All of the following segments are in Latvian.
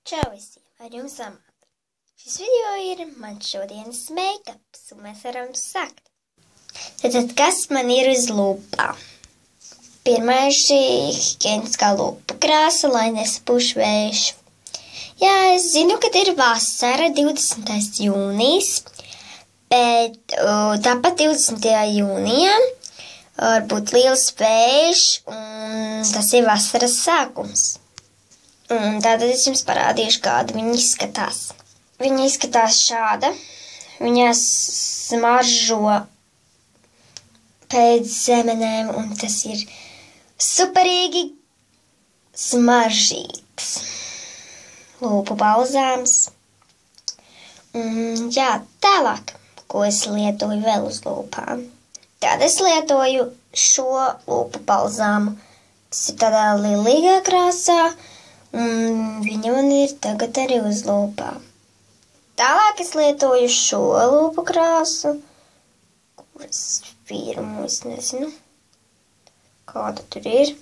Čau visiem, ar jums Amanda. Šis video ir mans šodienas make-ups, un mēs varam sākt. Tātad, kas man ir uz lūpām? Pirmā ir šī higiēniskā lūpu krāsa, lai nesapūš vējš. Jā, es zinu, ka ir vasara, 20. jūnijas, bet tāpat 20. jūnijā var būt liels vējš, un tas ir vasaras sākums. Un tātad es jums parādīšu, kāda viņa izskatās. Viņa izskatās šāda. Viņa smaržo pēc zemenēm, un tas ir superīgi smaržīgs lūpu balzāms. Jā, tālāk, ko es lietoju vēl uz lūpām. Tad es lietoju šo lūpu balzāmu. Tas ir tādā lilīgā krāsā. Viņa man ir tagad arī uz lūpām. Tālāk es lietoju šo lūpu krāsu, kuras firmu es nezinu, kāda tur ir.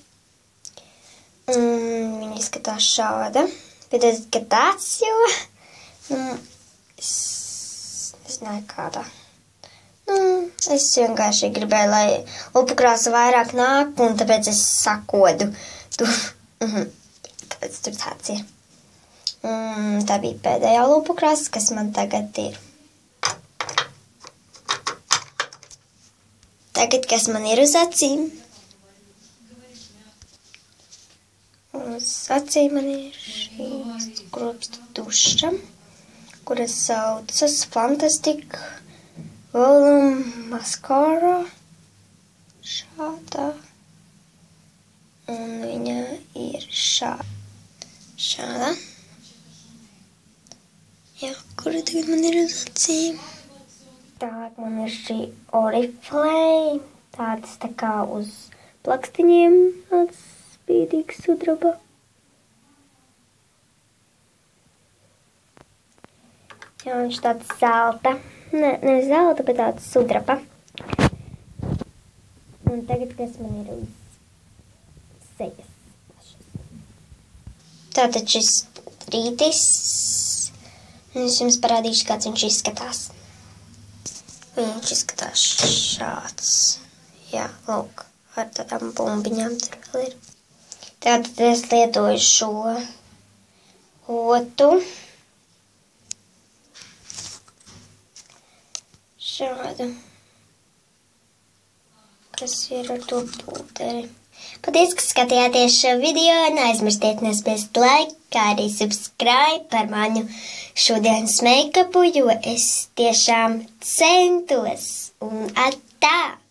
Viņa izskatās šāda, bet es tikai tāds, jo es nezināju kādā. Es vienkārši gribēju, lai lūpu krāsa vairāk nāk, un tāpēc es sakodu tur. Tāpēc tur tāds ir. Tā bija pēdējā lūpu krāsa, kas man tagad ir. Tagad, kas man ir uz acīm? Uz acīm man ir šī skropstu duša, kuras saucas Fantastic Volume Mascara. Šādā. Un viņa ir šāda. Jā, kura tagad man ir uz acīm? Tālāk man ir šī Oriflame, tāds tā kā uz plakstiņiem, tāds spīdīgs sudraba. Jā, viņš tāds zelta, ne zelta, bet tāds sudraba. Un tagad, kas man ir uz sejas. Tātad šis pudrītis, es jums parādīšu, kāds viņš izskatās. Viņš izskatās šāds. Jā, lūk, ar tādām bumbiņām tur vēl ir. Tātad es lietoju šo otu. Šādu. Kas ir ar to pūderi. Paldies, ka skatījāties šo video, neaizmirstiet nespēst like, kā arī subscribe par manu šodienas make-upu, jo es tiešām centos un atā!